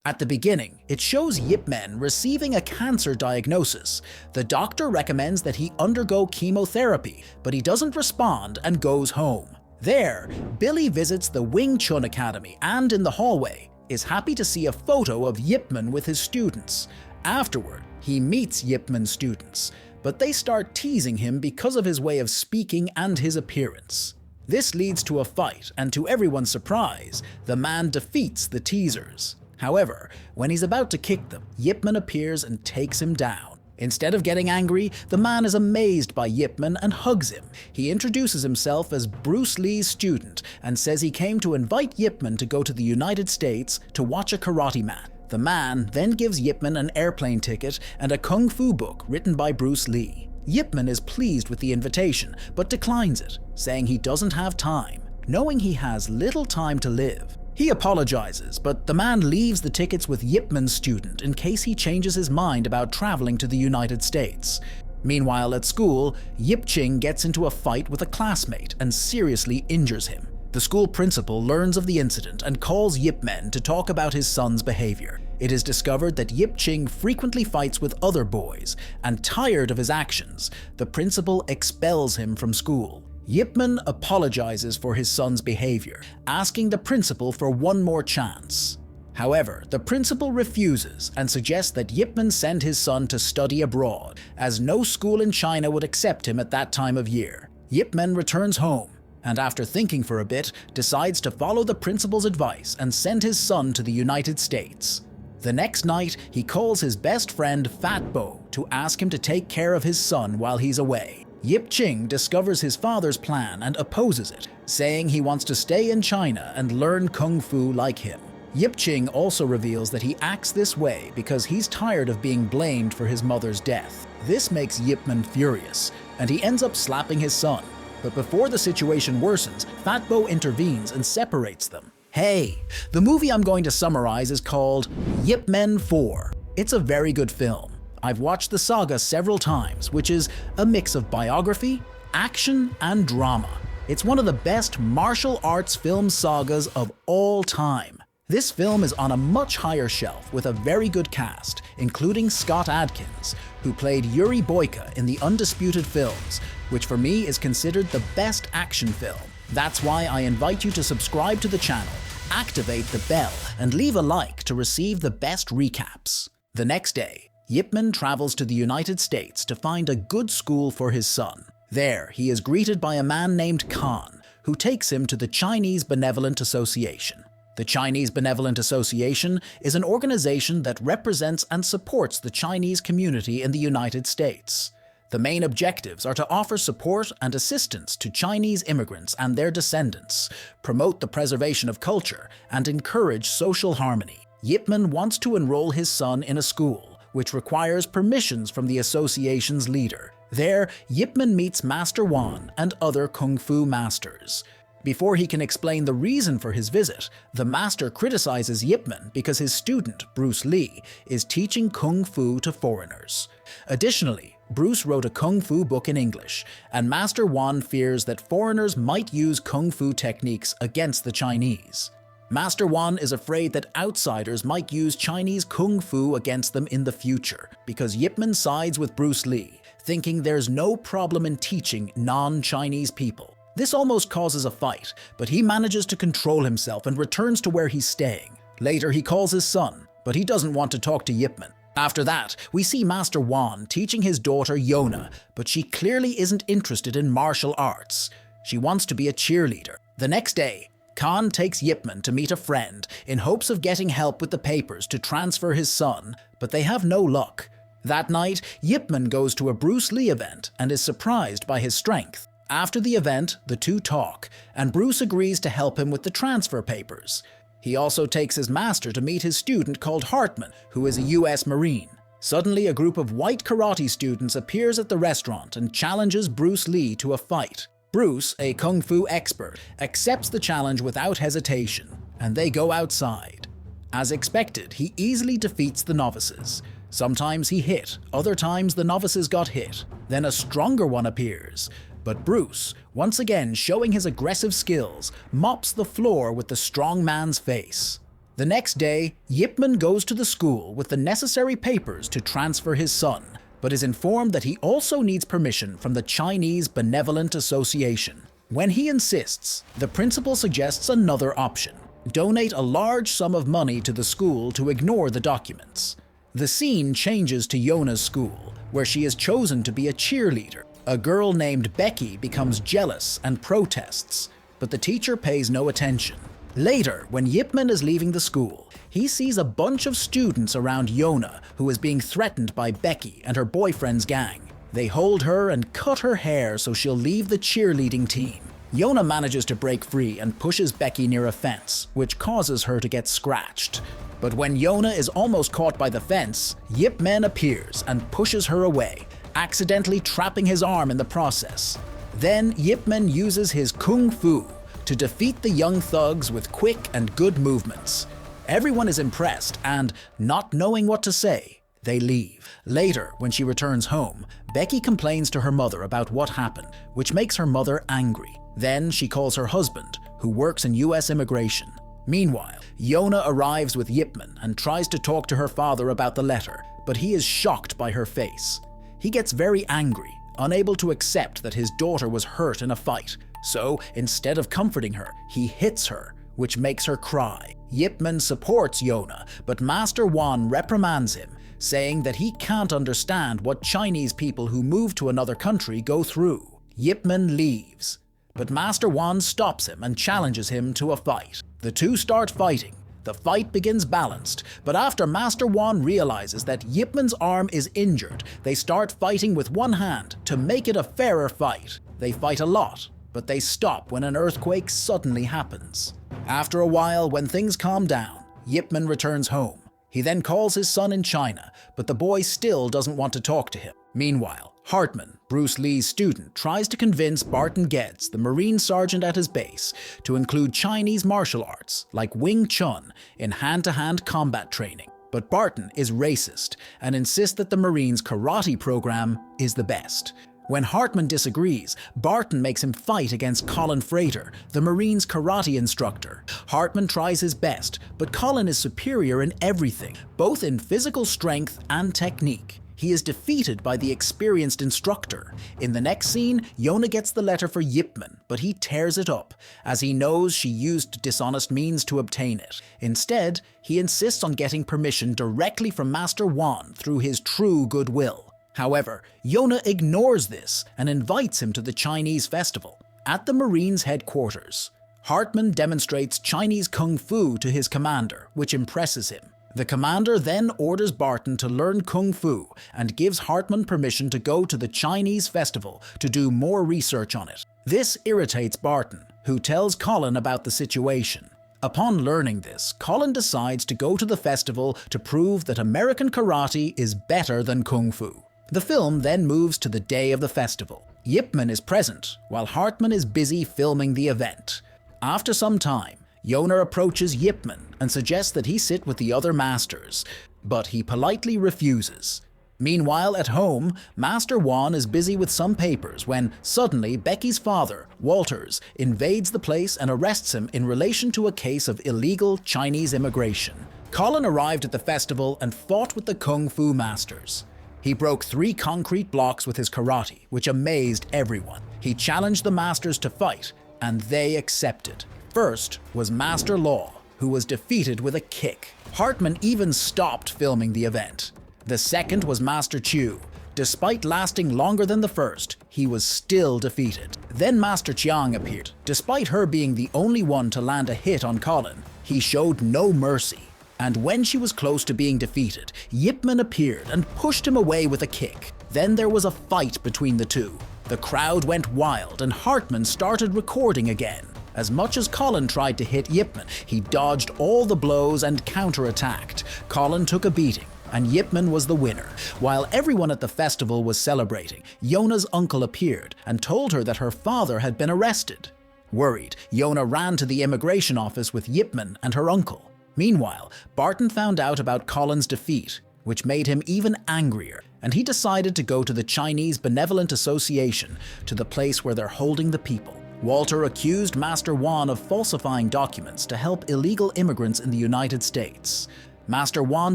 At the beginning, it shows Yip Man receiving a cancer diagnosis. The doctor recommends that he undergo chemotherapy, but he doesn't respond and goes home. There, Billy visits the Wing Chun Academy and in the hallway is happy to see a photo of Yip Man with his students. Afterward, he meets Yip Man's students, but they start teasing him because of his way of speaking and his appearance. This leads to a fight, and to everyone's surprise, the man defeats the teasers. However, when he's about to kick them, Yip Man appears and takes him down. Instead of getting angry, the man is amazed by Yip Man and hugs him. He introduces himself as Bruce Lee's student and says he came to invite Yip Man to go to the United States to watch a karate match. The man then gives Yip Man an airplane ticket and a kung fu book written by Bruce Lee. Yip Man is pleased with the invitation, but declines it, saying he doesn't have time, knowing he has little time to live. He apologizes, but the man leaves the tickets with Yip Man's student in case he changes his mind about traveling to the United States. Meanwhile, at school, Yip Ching gets into a fight with a classmate and seriously injures him. The school principal learns of the incident and calls Yip Man to talk about his son's behavior. It is discovered that Yip Ching frequently fights with other boys, and tired of his actions, the principal expels him from school. Yip Man apologizes for his son's behavior, asking the principal for one more chance. However, the principal refuses and suggests that Yip Man send his son to study abroad, as no school in China would accept him at that time of year. Yip Man returns home, and after thinking for a bit, decides to follow the principal's advice and send his son to the United States. The next night, he calls his best friend Fat Bo to ask him to take care of his son while he's away. Yip Ching discovers his father's plan and opposes it, saying he wants to stay in China and learn kung fu like him. Yip Ching also reveals that he acts this way because he's tired of being blamed for his mother's death. This makes Yip Man furious, and he ends up slapping his son. But before the situation worsens, Fat Bo intervenes and separates them. Hey, the movie I'm going to summarize is called Yip Man 4. It's a very good film. I've watched the saga several times, which is a mix of biography, action, and drama. It's one of the best martial arts film sagas of all time. This film is on a much higher shelf with a very good cast, including Scott Adkins, who played Yuri Boyka in the Undisputed films, which for me is considered the best action film. That's why I invite you to subscribe to the channel, activate the bell, and leave a like to receive the best recaps. The next day, Yip Man travels to the United States to find a good school for his son. There, he is greeted by a man named Khan, who takes him to the Chinese Benevolent Association. The Chinese Benevolent Association is an organization that represents and supports the Chinese community in the United States. The main objectives are to offer support and assistance to Chinese immigrants and their descendants, promote the preservation of culture, and encourage social harmony. Yip Man wants to enroll his son in a school, which requires permissions from the association's leader. There, Yip Man meets Master Wan and other kung fu masters. Before he can explain the reason for his visit, the master criticizes Yip Man because his student, Bruce Lee, is teaching kung fu to foreigners. Additionally, Bruce wrote a kung fu book in English, and Master Wan fears that foreigners might use kung fu techniques against the Chinese. Master Wan is afraid that outsiders might use Chinese kung fu against them in the future, because Yip Man sides with Bruce Lee, thinking there's no problem in teaching non-Chinese people. This almost causes a fight, but he manages to control himself and returns to where he's staying. Later, he calls his son, but he doesn't want to talk to Yip Man. After that, we see Master Wan teaching his daughter Yona, but she clearly isn't interested in martial arts. She wants to be a cheerleader. The next day, Khan takes Yip Man to meet a friend in hopes of getting help with the papers to transfer his son, but they have no luck. That night, Yip Man goes to a Bruce Lee event and is surprised by his strength. After the event, the two talk, and Bruce agrees to help him with the transfer papers. He also takes his master to meet his student called Hartman, who is a US Marine. Suddenly, a group of white karate students appears at the restaurant and challenges Bruce Lee to a fight. Bruce, a kung fu expert, accepts the challenge without hesitation, and they go outside. As expected, he easily defeats the novices. Sometimes he hit, other times the novices got hit. Then a stronger one appears. But Bruce, once again showing his aggressive skills, mops the floor with the strong man's face. The next day, Yip Man goes to the school with the necessary papers to transfer his son, but is informed that he also needs permission from the Chinese Benevolent Association. When he insists, the principal suggests another option: donate a large sum of money to the school to ignore the documents. The scene changes to Yona's school, where she is chosen to be a cheerleader. A girl named Becky becomes jealous and protests, but the teacher pays no attention. Later, when Yip Man is leaving the school, he sees a bunch of students around Yona who is being threatened by Becky and her boyfriend's gang. They hold her and cut her hair so she'll leave the cheerleading team. Yona manages to break free and pushes Becky near a fence, which causes her to get scratched. But when Yona is almost caught by the fence, Yip Man appears and pushes her away, accidentally trapping his arm in the process. Then Yip Man uses his kung fu to defeat the young thugs with quick and good movements. Everyone is impressed and, not knowing what to say, they leave. Later, when she returns home, Becky complains to her mother about what happened, which makes her mother angry. Then she calls her husband, who works in US immigration. Meanwhile, Yona arrives with Yip Man and tries to talk to her father about the letter, but he is shocked by her face. He gets very angry, unable to accept that his daughter was hurt in a fight. So, instead of comforting her, he hits her, which makes her cry. Yip Man supports Yona, but Master Wan reprimands him, saying that he can't understand what Chinese people who move to another country go through. Yip Man leaves, but Master Wan stops him and challenges him to a fight. The two start fighting. The fight begins balanced, but after Master Wan realizes that Yip Man's arm is injured, they start fighting with one hand to make it a fairer fight. They fight a lot, but they stop when an earthquake suddenly happens. After a while, when things calm down, Yip Man returns home. He then calls his son in China, but the boy still doesn't want to talk to him. Meanwhile, Hartman, Bruce Lee's student, tries to convince Barton Geddes, the Marine sergeant at his base, to include Chinese martial arts, like Wing Chun, in hand-to-hand combat training. But Barton is racist and insists that the Marines' karate program is the best. When Hartman disagrees, Barton makes him fight against Colin Frater, the Marines' karate instructor. Hartman tries his best, but Colin is superior in everything, both in physical strength and technique. He is defeated by the experienced instructor. In the next scene, Yona gets the letter for Yip Man, but he tears it up, as he knows she used dishonest means to obtain it. Instead, he insists on getting permission directly from Master Wan through his true goodwill. However, Yona ignores this and invites him to the Chinese festival. At the Marines' headquarters, Hartman demonstrates Chinese kung fu to his commander, which impresses him. The commander then orders Barton to learn kung fu and gives Hartman permission to go to the Chinese festival to do more research on it. This irritates Barton, who tells Colin about the situation. Upon learning this, Colin decides to go to the festival to prove that American karate is better than kung fu. The film then moves to the day of the festival. Yip Man is present, while Hartman is busy filming the event. After some time, Yona approaches Yip Man and suggests that he sit with the other masters, but he politely refuses. Meanwhile, at home, Master Wan is busy with some papers when suddenly Becky's father, Walters, invades the place and arrests him in relation to a case of illegal Chinese immigration. Colin arrived at the festival and fought with the kung fu masters. He broke 3 concrete blocks with his karate, which amazed everyone. He challenged the masters to fight, and they accepted. First was Master Law, who was defeated with a kick. Hartman even stopped filming the event. The second was Master Chu. Despite lasting longer than the first, he was still defeated. Then Master Chiang appeared. Despite her being the only one to land a hit on Colin, he showed no mercy. And when she was close to being defeated, Yip Man appeared and pushed him away with a kick. Then there was a fight between the two. The crowd went wild and Hartman started recording again. As much as Colin tried to hit Yip Man, he dodged all the blows and counterattacked. Colin took a beating, and Yip Man was the winner. While everyone at the festival was celebrating, Yona's uncle appeared and told her that her father had been arrested. Worried, Yona ran to the immigration office with Yip Man and her uncle. Meanwhile, Barton found out about Colin's defeat, which made him even angrier, and he decided to go to the Chinese Benevolent Association, to the place where they're holding the people. Walter accused Master Wan of falsifying documents to help illegal immigrants in the United States. Master Wan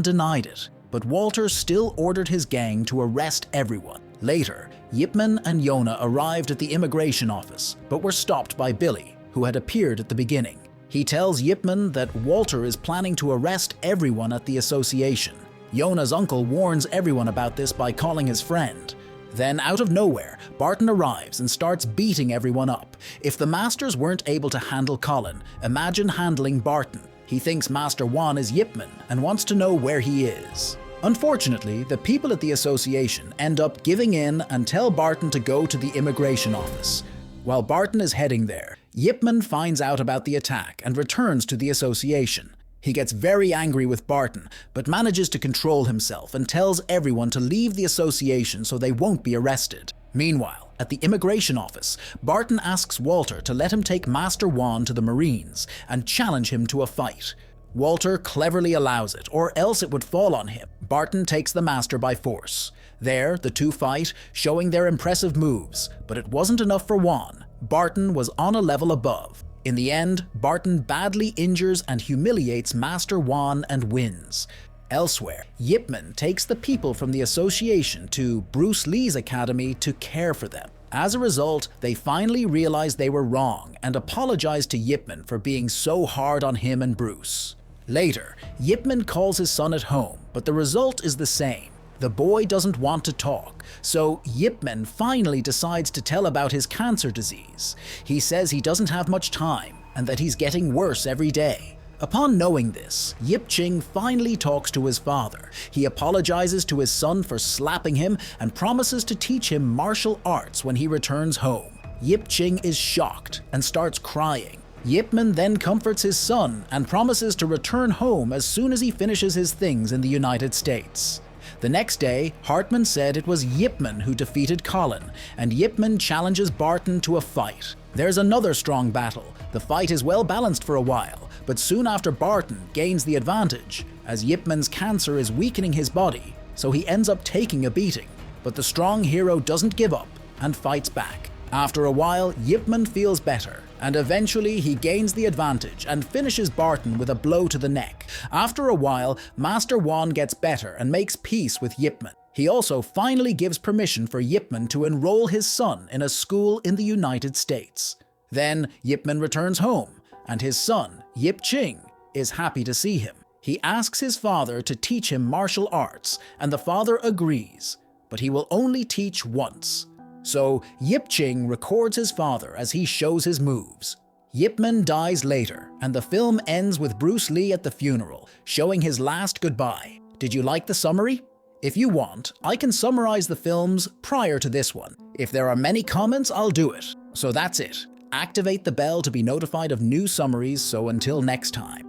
denied it, but Walter still ordered his gang to arrest everyone. Later, Yip Man and Yona arrived at the immigration office, but were stopped by Billy, who had appeared at the beginning. He tells Yip Man that Walter is planning to arrest everyone at the association. Yona's uncle warns everyone about this by calling his friend. Then, out of nowhere, Barton arrives and starts beating everyone up. If the Masters weren't able to handle Colin, imagine handling Barton. He thinks Master Wan is Yip Man and wants to know where he is. Unfortunately, the people at the association end up giving in and tell Barton to go to the immigration office. While Barton is heading there, Yip Man finds out about the attack and returns to the association. He gets very angry with Barton, but manages to control himself and tells everyone to leave the association so they won't be arrested. Meanwhile, at the immigration office, Barton asks Walter to let him take Master Wan to the Marines and challenge him to a fight. Walter cleverly allows it, or else it would fall on him. Barton takes the Master by force. There, the two fight, showing their impressive moves, but it wasn't enough for Wan. Barton was on a level above. In the end, Barton badly injures and humiliates Master Wan and wins. Elsewhere, Yip Man takes the people from the association to Bruce Lee's academy to care for them. As a result, they finally realize they were wrong and apologize to Yip Man for being so hard on him and Bruce. Later, Yip Man calls his son at home, but the result is the same. The boy doesn't want to talk, so Yip Man finally decides to tell about his cancer disease. He says he doesn't have much time and that he's getting worse every day. Upon knowing this, Yip Ching finally talks to his father. He apologizes to his son for slapping him and promises to teach him martial arts when he returns home. Yip Ching is shocked and starts crying. Yip Man then comforts his son and promises to return home as soon as he finishes his things in the United States. The next day, Hartman said it was Yip Man who defeated Colin, and Yip Man challenges Barton to a fight. There's another strong battle. The fight is well balanced for a while, but soon after Barton gains the advantage, as Yip Man's cancer is weakening his body, so he ends up taking a beating. But the strong hero doesn't give up and fights back. After a while, Yip Man feels better, and eventually he gains the advantage and finishes Barton with a blow to the neck. After a while, Master Wan gets better and makes peace with Yip Man. He also finally gives permission for Yip Man to enroll his son in a school in the United States. Then Yip Man returns home, and his son, Yip Ching, is happy to see him. He asks his father to teach him martial arts, and the father agrees, but he will only teach once. So Yip Ching records his father as he shows his moves. Yip Man dies later, and the film ends with Bruce Lee at the funeral, showing his last goodbye. Did you like the summary? If you want, I can summarize the films prior to this one. If there are many comments, I'll do it. So that's it. Activate the bell to be notified of new summaries, so until next time.